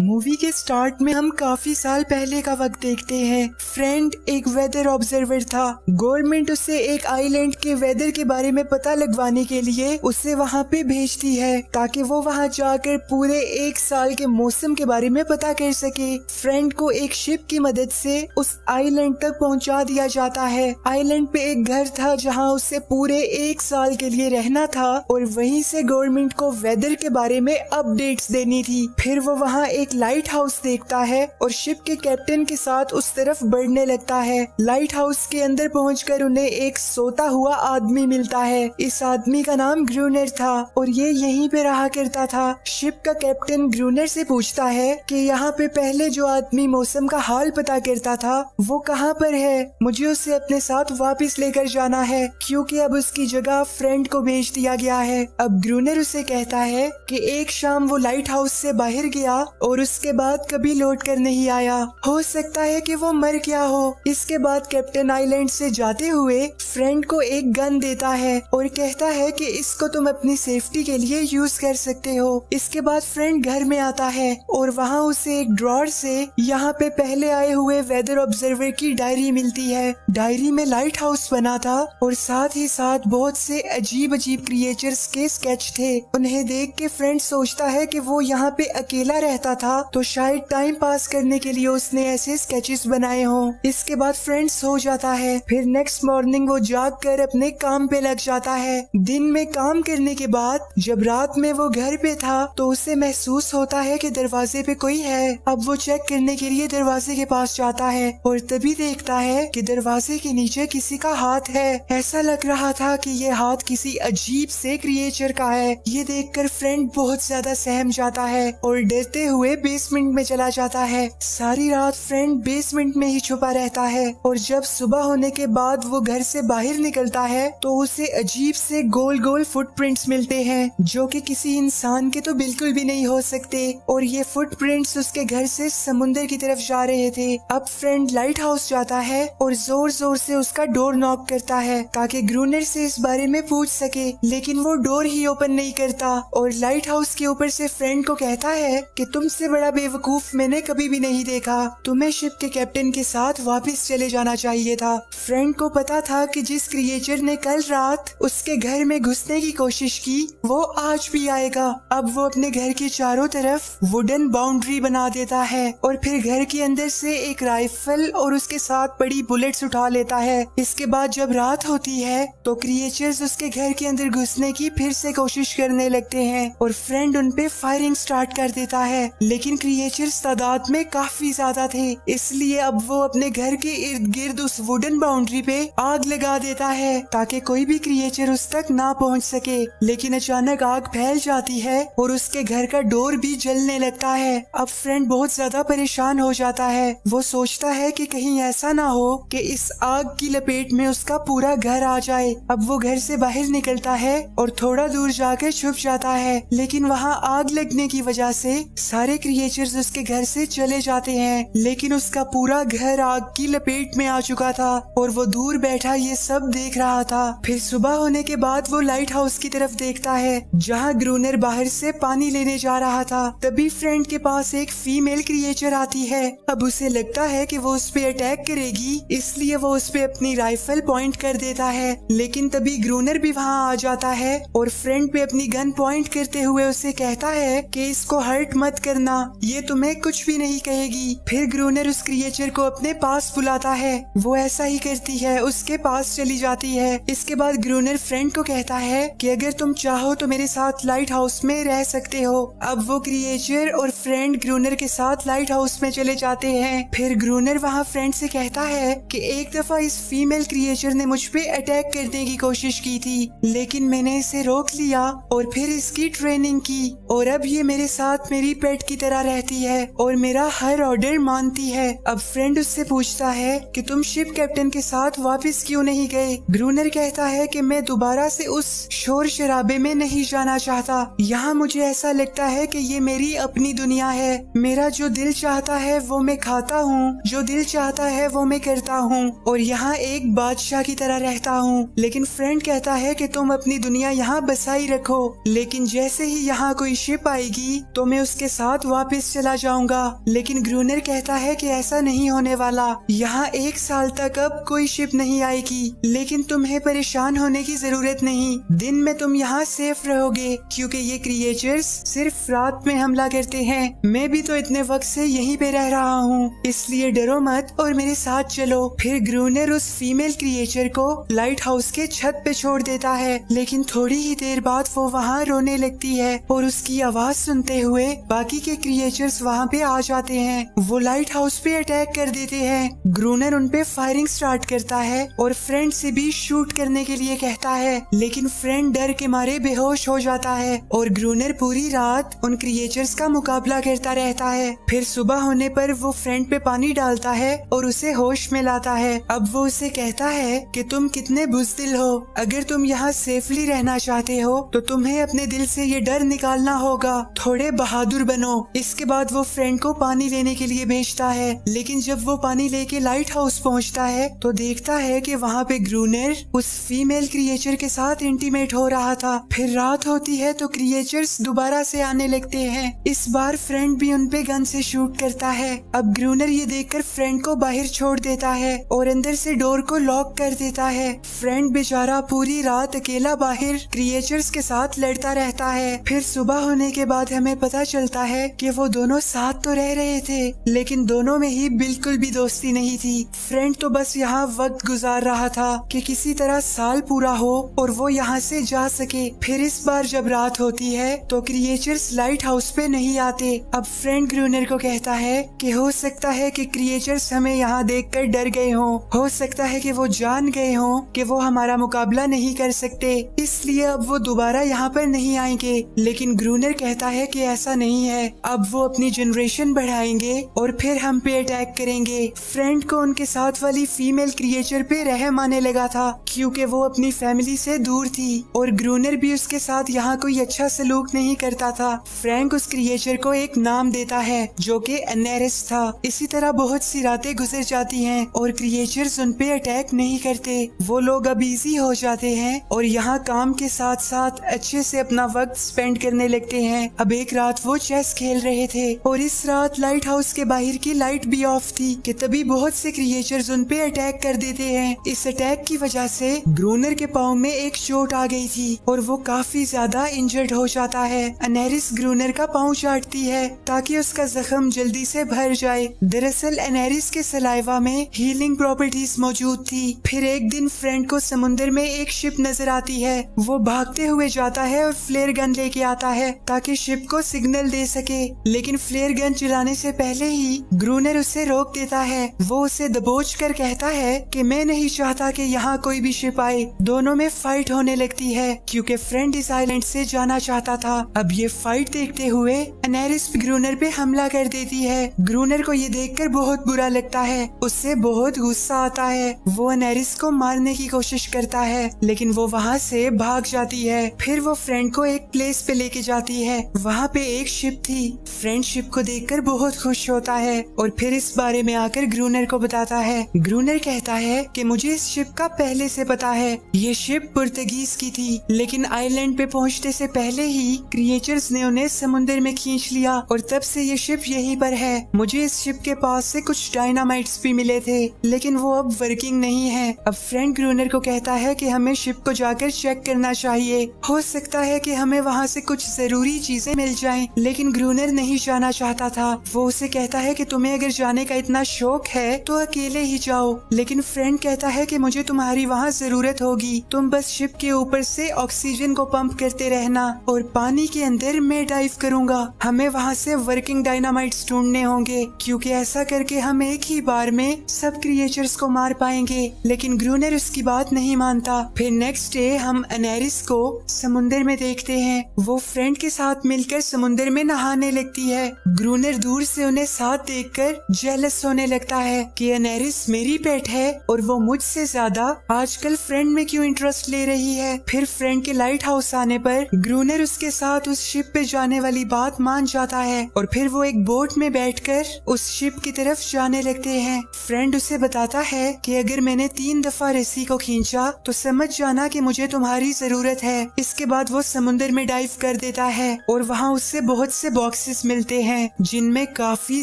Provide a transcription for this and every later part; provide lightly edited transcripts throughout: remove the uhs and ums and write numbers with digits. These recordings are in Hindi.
मूवी के स्टार्ट में हम काफी साल पहले का वक्त देखते हैं। फ्रेंड एक वेदर ऑब्जर्वर था। गवर्नमेंट उसे एक आइलैंड के वेदर के बारे में पता लगवाने के लिए उसे वहाँ पे भेजती है ताकि वो वहाँ जाकर पूरे एक साल के मौसम के बारे में पता कर सके। फ्रेंड को एक शिप की मदद से उस आइलैंड तक पहुँचा दिया जाता है। आइलैंड पे एक घर था जहाँ उसे पूरे एक साल के लिए रहना था और वहीं से गवर्नमेंट को वेदर के बारे में अपडेट्स देनी थी। फिर वो वहाँ एक लाइट हाउस देखता है और शिप के कैप्टन के साथ उस तरफ बढ़ने लगता है। लाइट हाउस के अंदर पहुंचकर उन्हें एक सोता हुआ आदमी मिलता है। इस आदमी का नाम ग्रूनर था और ये यहीं पे रहा करता था। शिप का कैप्टन ग्रूनर से पूछता है कि यहाँ पे पहले जो आदमी मौसम का हाल पता करता था वो कहाँ पर है, मुझे उसे अपने साथ वापस लेकर जाना है क्योंकि अब उसकी जगह फ्रेंड को भेज दिया गया है। अब ग्रूनर उसे कहता है कि एक शाम वो लाइट हाउस से बाहर गया और उसके बाद कभी लौट कर नहीं आया। हो सकता है कि वो मर गया हो। इसके बाद कैप्टन आइलैंड से जाते हुए फ्रेंड को एक गन देता है और कहता है कि इसको तुम अपनी सेफ्टी के लिए यूज कर सकते हो। इसके बाद फ्रेंड घर में आता है और वहाँ उसे एक ड्रॉर से यहाँ पे पहले आए हुए वेदर ऑब्जर्वर की डायरी मिलती है। डायरी में लाइट हाउस बना था और साथ ही साथ बहुत से अजीब अजीब क्रिएचर्स के स्केच थे। उन्हें देख के फ्रेंड सोचता है कि वो यहाँ पे अकेला रहता था तो शायद टाइम पास करने के लिए उसने ऐसे स्केचेस बनाए हों। इसके बाद फ्रेंड सो जाता है। फिर नेक्स्ट मॉर्निंग वो जाग कर अपने काम पे लग जाता है। दिन में काम करने के बाद जब रात में वो घर पे था तो उसे महसूस होता है कि दरवाजे पे कोई है। अब वो चेक करने के लिए दरवाजे के पास जाता है और तभी देखता है कि दरवाजे के नीचे किसी का हाथ है। ऐसा लग रहा था कि ये हाथ किसी अजीब से क्रिएचर का है। ये देखकर फ्रेंड बहुत ज्यादा सहम जाता है और डरते हुए बेसमेंट में चला जाता है। सारी रात फ्रेंड बेसमेंट में ही छुपा रहता है और जब सुबह होने के बाद वो घर से बाहर निकलता है तो उसे अजीब से गोल गोल फुटप्रिंट्स मिलते हैं जो कि किसी इंसान के तो बिल्कुल भी नहीं हो सकते और ये फुटप्रिंट्स उसके घर से समुंदर की तरफ जा रहे थे। अब फ्रेंड लाइट हाउस जाता है और जोर जोर से उसका डोर नॉक करता है ताकि ग्रूनर से इस बारे में पूछ सके, लेकिन वो डोर ही ओपन नहीं करता और लाइट हाउस के ऊपर से फ्रेंड को कहता है कि तुमसे बड़ा बेवकूफ मैंने कभी भी नहीं देखा, तुम्हें शिप के कैप्टन के साथ वापस चले जाना चाहिए था। फ्रेंड को पता था कि जिस क्रिएचर ने कल रात उसके घर में घुसने की कोशिश की वो आज भी आएगा। अब वो अपने घर के चारों तरफ वुडन बाउंड्री बना देता है और फिर घर के अंदर से एक राइफल और उसके साथ बड़ी बुलेट्स उठा लेता है। इसके बाद जब रात होती है तो क्रिएचर्स उसके घर के अंदर घुसने की फिर से कोशिश करने लगते हैं और फ्रेंड उन पे फायरिंग स्टार्ट कर देता है, लेकिन क्रिएचर्स तादाद में काफी ज्यादा थे इसलिए अब वो अपने घर के इर्द गिर्द उस वुडन बाउंड्री पे आग लगा देता है ताकि कोई भी क्रिएचर उस तक ना पहुंच सके। लेकिन अचानक आग फैल जाती है और उसके घर का डोर भी जलने लगता है। अब फ्रेंड बहुत ज्यादा परेशान हो जाता है। वो सोचता है कि कहीं ऐसा ना हो कि इस आग की लपेट में उसका पूरा घर आ जाए। अब वो घर से बाहर निकलता है और थोड़ा दूर जाकर छुप जाता है, लेकिन वहाँ आग लगने की वजह से सारे क्रिएचर्स उसके घर से चले जाते हैं, लेकिन उसका पूरा घर आग की लपेट में आ चुका था और वो दूर बैठा ये सब देख रहा था। फिर सुबह होने के बाद वो लाइट हाउस की तरफ देखता है जहाँ ग्रूनर बाहर से पानी लेने जा रहा था। तभी फ्रेंड के पास एक फीमेल क्रिएचर आती है। अब उसे लगता है कि वो उस पे अटैक करेगी इसलिए वो उस पे अपनी राइफल पॉइंट कर देता है, लेकिन तभी ग्रूनर भी वहाँ आ जाता है और फ्रेंड पे अपनी गन पॉइंट करते हुए उसे कहता है कि इसको हर्ट मत करना, ये तुम्हें कुछ भी नहीं कहेगी। फिर ग्रूनर उस क्रिएचर को अपने पास बुलाता है। वो ऐसा ही करती है, उसके पास चली जाती है। इसके बाद ग्रूनर फ्रेंड को कहता है कि अगर तुम चाहो तो मेरे साथ लाइट हाउस में रह सकते हो। अब वो क्रिएचर और फ्रेंड ग्रूनर के साथ लाइट हाउस में चले जाते हैं। फिर ग्रूनर वहाँ फ्रेंड से कहता है कि एक दफा इस फीमेल क्रिएचर ने मुझ पे अटैक करने की कोशिश की थी, लेकिन मैंने इसे रोक लिया और फिर इसकी ट्रेनिंग की और अब ये मेरे साथ मेरी पेट की तरह रहती है और मेरा हर ऑर्डर मानती है। अब फ्रेंड उससे पूछता है कि तुम शिप कैप्टन के साथ वापस क्यों नहीं गए। ग्रूनर कहता है कि मैं दोबारा से उस शोर शराबे में नहीं जाना चाहता। यहाँ मुझे ऐसा लगता है कि ये मेरी अपनी दुनिया है। मेरा जो दिल चाहता है वो मैं खाता हूँ, जो दिल चाहता है वो मैं करता हूँ और यहाँ एक बादशाह की तरह रहता हूँ। लेकिन फ्रेंड कहता है कि तुम अपनी दुनिया यहाँ बसाई रखो, लेकिन जैसे ही यहाँ कोई शिप आएगी तो मैं उसके साथ साथ वापस चला जाऊंगा। लेकिन ग्रूनर कहता है कि ऐसा नहीं होने वाला, यहाँ 1 साल तक अब कोई शिप नहीं आएगी। लेकिन तुम्हें परेशान होने की जरूरत नहीं, दिन में तुम यहाँ सेफ रहोगे क्योंकि ये क्रिएचर्स सिर्फ रात में हमला करते हैं। मैं भी तो इतने वक्त से यहीं पे रह रहा हूँ, इसलिए डरो मत और मेरे साथ चलो। फिर ग्रूनर उस फीमेल क्रिएचर को लाइट हाउस के छत पे छोड़ देता है, लेकिन थोड़ी ही देर बाद वो वहाँ रोने लगती है और उसकी आवाज सुनते हुए बाकी के क्रिएचर्स वहाँ पे आ जाते हैं। वो लाइट हाउस पे अटैक कर देते हैं। ग्रूनर उन पे फायरिंग स्टार्ट करता है और फ्रेंड से भी शूट करने के लिए कहता है, लेकिन फ्रेंड डर के मारे बेहोश हो जाता है और ग्रूनर पूरी रात उन क्रिएचर्स का मुकाबला करता रहता है। फिर सुबह होने पर वो फ्रेंड पे पानी डालता है और उसे होश में लाता है। अब वो उसे कहता है कि तुम कितने बुज़दिल हो, अगर तुम यहाँ सेफली रहना चाहते हो तो तुम्हें अपने दिल से ये डर निकालना होगा, थोड़े बहादुर बनो। इसके बाद वो फ्रेंड को पानी लेने के लिए भेजता है, लेकिन जब वो पानी लेके लाइट हाउस पहुँचता है तो देखता है कि वहाँ पे ग्रूनर उस फीमेल क्रिएचर के साथ इंटीमेट हो रहा था। फिर रात होती है तो क्रिएचर्स दोबारा से आने लगते हैं। इस बार फ्रेंड भी उन पे गन से शूट करता है। अब ग्रूनर ये देखकर फ्रेंड को बाहर छोड़ देता है और अंदर से डोर को लॉक कर देता है। फ्रेंड बेचारा पूरी रात अकेला बाहर क्रिएचर्स के साथ लड़ता रहता है। फिर सुबह होने के बाद हमें पता चलता है कि वो दोनों साथ तो रह रहे थे, लेकिन दोनों में ही बिल्कुल भी दोस्ती नहीं थी। फ्रेंड तो बस यहाँ वक्त गुजार रहा था कि किसी तरह साल पूरा हो और वो यहाँ से जा सके। फिर इस बार जब रात होती है तो क्रिएचर्स लाइट हाउस पे नहीं आते। अब फ्रेंड ग्रूनर को कहता है कि हो सकता है कि क्रिएचर्स हमें यहाँ देखकर डर गए हों, हो सकता है कि वो जान गए हों कि वो हमारा मुकाबला नहीं कर सकते, इसलिए अब वो दोबारा यहाँ पर नहीं आएंगे। लेकिन ग्रूनर कहता है कि ऐसा नहीं है, अब वो अपनी जनरेशन बढ़ाएंगे और फिर हम पे अटैक करेंगे। फ्रेंड को उनके साथ वाली फीमेल क्रिएचर पे रहम आने लगा था क्योंकि वो अपनी फैमिली से दूर थी और ग्रूनर भी उसके साथ यहाँ कोई अच्छा सलूक नहीं करता था। फ्रैंक उस क्रिएचर को एक नाम देता है जो कि एनेरिस था। इसी तरह बहुत सी रातें गुजर जाती हैं और क्रिएचर्स उन पे अटैक नहीं करते। वो लोग अब इजी हो जाते हैं और यहाँ काम के साथ साथ अच्छे से अपना वक्त स्पेंड करने लगते हैं। अब एक रात वो चेस खेल रहे थे और इस रात लाइट हाउस के बाहर की लाइट भी ऑफ थी कि तभी बहुत से क्रिएचर्स उन पे अटैक कर देते हैं। इस अटैक की वजह से ग्रूनर के पाँव में एक चोट आ गई थी और वो काफी ज्यादा इंजर्ड हो जाता है। एनेरिस ग्रूनर का पाँव चाटती है ताकि उसका जख्म जल्दी से भर जाए। दरअसल एनेरिस के सलाइवा में हीलिंग प्रॉपर्टीज मौजूद थी। फिर एक दिन फ्रेंड को समुद्र में एक शिप नजर आती है। वो भागते हुए जाता है और फ्लेयर गन लेके आता है ताकि शिप को सिग्नल दे सके, लेकिन फ्लेयर गन चलाने से पहले ही ग्रूनर उसे रोक देता है। वो उसे दबोच कर कहता है कि मैं नहीं चाहता कि यहाँ कोई भी शिप आए। दोनों में फाइट होने लगती है क्योंकि फ्रेंड इस आइलैंड से जाना चाहता था। अब ये फाइट देखते हुए एनेरिस ग्रूनर पे हमला कर देती है। ग्रूनर को ये देखकर बहुत बुरा लगता है, उससे बहुत गुस्सा आता है। वो एनेरिस को मारने की कोशिश करता है लेकिन वो वहाँ से भाग जाती है। फिर वो फ्रेंड को एक प्लेस पे लेके जाती है। वहाँ पे एक शिप थी। फ्रेंड शिप को देखकर बहुत खुश होता है और फिर इस बारे में आकर ग्रूनर को बताता है। ग्रूनर कहता है कि मुझे इस शिप का पहले से पता है, ये शिप पुर्तगीज की थी, लेकिन आइलैंड पे पहुँचने से पहले ही क्रिएचर्स ने उन्हें समुद्र में खींच लिया और तब से ये शिप यहीं पर है। मुझे इस शिप के पास से कुछ डायनामाइट्स भी मिले थे लेकिन वो अब वर्किंग नहीं है। अब फ्रेंड ग्रूनर को कहता है कि हमें शिप को जाकर चेक करना चाहिए, हो सकता है कि हमें वहाँ से कुछ जरूरी चीजें मिल जाएं। लेकिन ग्रूनर नहीं जाना चाहता था। वो उसे कहता है कि तुम्हें अगर जाने का इतना शौक है तो अकेले ही जाओ, लेकिन फ्रेंड कहता है कि मुझे तुम्हारी वहाँ जरूरत होगी, तुम बस शिप के ऊपर से ऑक्सीजन को पंप करते रहना और पानी के अंदर मैं डाइव करूंगा। हमें वहाँ से वर्किंग डायनामाइट्स ढूंढने होंगे क्योंकि ऐसा करके हम एक ही बार में सब क्रिएचर्स को मार पाएंगे। लेकिन ग्रूनर उसकी बात नहीं मानता। फिर नेक्स्ट डे हम एनेरिस को समुद्र में देखते हैं। वो फ्रेंड के साथ मिलकर समुद्र में नहाने लगती है। ग्रूनर दूर से उन्हें साथ देखकर जेलस होने लगता है कि एनेरिस मेरी पेट है और वो मुझसे ज्यादा आजकल फ्रेंड में क्यों इंटरेस्ट ले रही है। फिर फ्रेंड के लाइट हाउस आने पर ग्रूनर उसके साथ उस शिप पे जाने वाली बात मान जाता है और फिर वो एक बोट में बैठकर उस शिप की तरफ जाने लगते हैं। फ्रेंड उसे बताता है कि अगर मैंने 3 दफा रस्सी को खींचा तो समझ जाना कि मुझे तुम्हारी जरूरत है। इसके बाद वो समुद्र में डाइव कर देता है और वहाँ उससे बहुत से बॉक्सेस मिलते हैं जिनमें काफी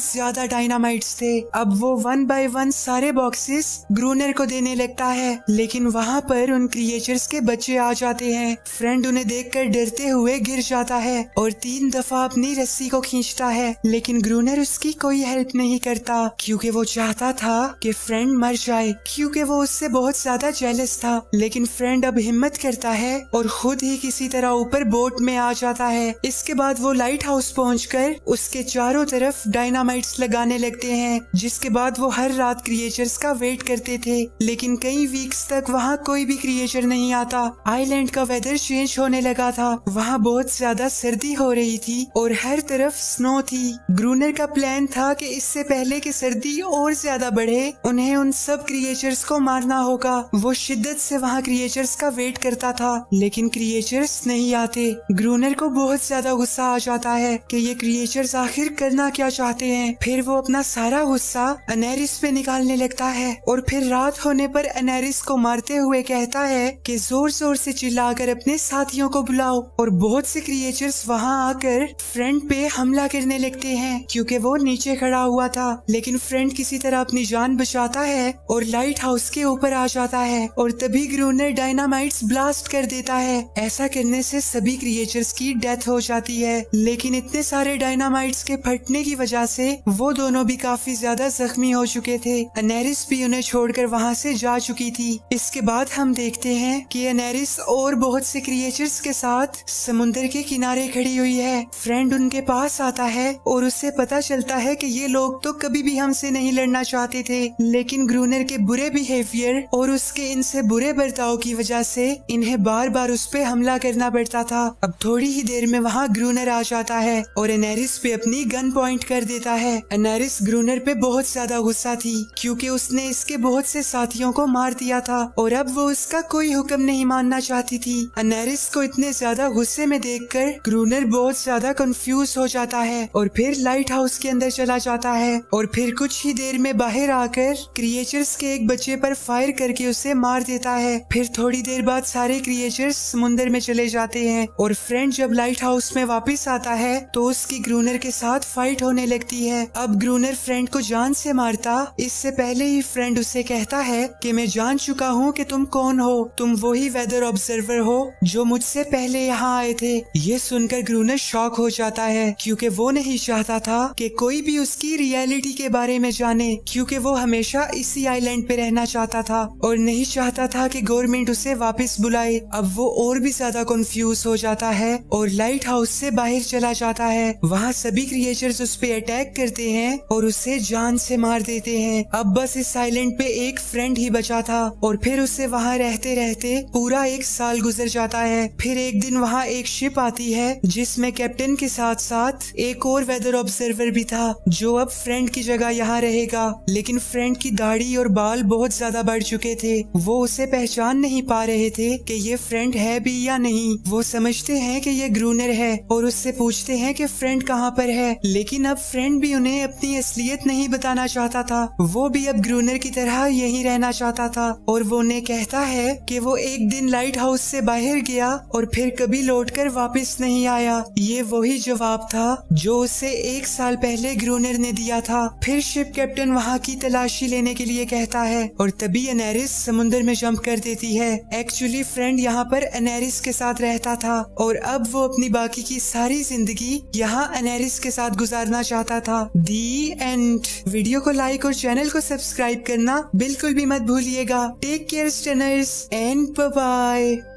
ज्यादा डायनामाइट्स थे। अब वो 1 बाय 1 सारे बॉक्सेस ग्रूनर को देने लगता है, लेकिन वहाँ पर उन क्रिएचर्स के बच्चे आ जाते हैं। फ्रेंड उन्हें देखकर डरते हुए गिर जाता है और 3 दफा अपनी रस्सी को खींचता है, लेकिन ग्रूनर उसकी कोई हेल्प नहीं करता क्योंकि वो चाहता था कि फ्रेंड मर जाए, क्योंकि वो उससे बहुत ज्यादा जेलस था। लेकिन फ्रेंड अब हिम्मत करता है और खुद ही किसी तरह ऊपर बोट में आ जाता है। इसके बाद वो लाइट हाउस पहुंचकर उसके चारों तरफ डायनामाइट्स लगाने लगते हैं, जिसके बाद वो हर रात क्रिएचर्स का वेट करते थे, लेकिन कई वीक्स तक वहाँ कोई भी क्रिएचर नहीं आता। आइलैंड का वेदर चेंज होने लगा था, वहाँ बहुत ज्यादा सर्दी हो रही थी और हर तरफ स्नो थी। ग्रूनर का प्लान था कि इससे पहले कि सर्दी और ज्यादा बढ़े, उन्हें उन सब क्रिएचर्स को मारना होगा। वो शिद्दत से वहाँ क्रिएचर्स का वेट करता था, लेकिन क्रिएचर्स नहीं आते। ग्रूनर को बहुत ज्यादा गुस्सा आ जाता है कि ये क्रिएचर्स आखिर करना क्या चाहते हैं। फिर वो अपना सारा गुस्सा अनेरिस पे निकालने लगता है और फिर रात होने पर अनेरिस को मारते हुए कहता है कि जोर जोर से चिल्लाकर अपने साथियों को बुलाओ। और बहुत से क्रिएचर्स वहाँ आकर फ्रेंड पे हमला करने लगते हैं क्योंकि वो नीचे खड़ा हुआ था, लेकिन फ्रेंड किसी तरह अपनी जान बचाता है और लाइट हाउस के ऊपर आ जाता है और तभी ग्रूनर डायनामाइट्स ब्लास्ट कर देता है। ऐसा करने से सभी क्रिएचर्स की डेथ हो जाती है, लेकिन इतने सारे डायनामाइट्स के फटने की वजह से वो दोनों भी काफी ज्यादा जख्मी हो चुके थे। अनेरिस भी उन्हें छोड़कर वहाँ से जा चुकी थी। इसके बाद हम देखते हैं कि अनेरिस और बहुत से क्रिएचर्स के साथ समुद्र के किनारे खड़ी हुई है। फ्रेंड उनके पास आता है और उससे पता चलता है कि ये लोग तो कभी भी हमसे नहीं लड़ना चाहते थे, लेकिन ग्रूनर के बुरे बिहेवियर और उसके इनसे बुरे बर्ताव की वजह से इन्हें बार बार उस पे हमला करना पड़ता था। अब थोड़ी ही देर में वहाँ ग्रूनर आ जाता है और अनेरिस पे अपनी गन पॉइंट कर देता है। अनेरिस ग्रूनर पे बहुत ज्यादा गुस्सा थी क्योंकि उसने इसके बहुत से साथियों को मार दिया था और अब वो उसका कोई हुक्म नहीं मानना चाहती थी। अनेरिस को इतने ज्यादा गुस्से में देखकर ग्रूनर बहुत ज्यादा कंफ्यूज हो जाता है और फिर लाइट हाउस के अंदर चला जाता है और फिर कुछ ही देर में बाहर आकर क्रिएचर्स के एक बच्चे पर फायर करके उसे मार देता है। फिर थोड़ी देर बाद सारे क्रिएचर्स समुद्र में चले जाते हैं और फ्रेंड जब लाइट हाउस में वापस आता है तो उसकी ग्रूनर के साथ फाइट होने लगती है। अब ग्रूनर फ्रेंड को जान से मारता इससे पहले ही फ्रेंड उसे कहता है कि मैं जान चुका हूँ कि तुम कौन हो, तुम वही वेदर ऑब्जर्वर हो जो मुझसे पहले यहाँ आए थे। ये सुनकर ग्रूनर शॉक हो जाता है क्योंकि वो नहीं चाहता था कि कोई भी उसकी रियलिटी के बारे में जाने, क्योंकि वो हमेशा इसी आइलैंड पे रहना चाहता था और नहीं चाहता था कि गवर्नमेंट उसे वापस बुलाए। अब वो और भी ज्यादा कंफ्यूज हो जाता है और लाइट हाउस से बाहर चला जाता है। वहाँ सभी क्रिएचर्स उस पे अटैक करते हैं और उसे जान से मार देते हैं। अब बस इस आइलैंड पे एक फ्रेंड ही बचा था और फिर उसे वहाँ रहते रहते पूरा 1 साल गुजर जाता है। फिर एक दिन वहाँ एक शिप आती है जिसमें कैप्टन के साथ साथ एक और वेदर ऑब्जर्वर भी था जो अब फ्रेंड की जगह यहाँ रहेगा, लेकिन फ्रेंड की दाढ़ी और बाल बहुत ज्यादा बढ़ चुके थे। वो उसे पहचान नहीं पा रहे थे कि ये फ्रेंड है भी या नहीं। वो समझते हैं कि ये ग्रूनर है और उससे पूछते हैं कि फ्रेंड कहाँ पर है, लेकिन अब फ्रेंड भी उन्हें अपनी असलियत नहीं बताना चाहता था। वो भी अब ग्रूनर की तरह यही रहना चाहता था और वो उन्हें कहता है कि वो एक दिन लाइट हाउस से बाहर गया और फिर कभी लौटकर वापस नहीं आया। ये वही जवाब था जो उसे 1 साल पहले ग्रूनर ने दिया था। फिर शिप कैप्टन वहाँ की तलाशी लेने के लिए कहता है और तभी अनेरिस समुद्र में जंप कर देती है। एक्चुअली फ्रेंड यहाँ पर अनेरिस के साथ रहता था और अब वो अपनी बाकी की सारी जिंदगी यहाँ अनेरिस के साथ गुजारना चाहता था। The end. वीडियो को लाइक और चैनल को सब्सक्राइब करना बिल्कुल भी मत भूलिएगा। Take care stunners and bye bye.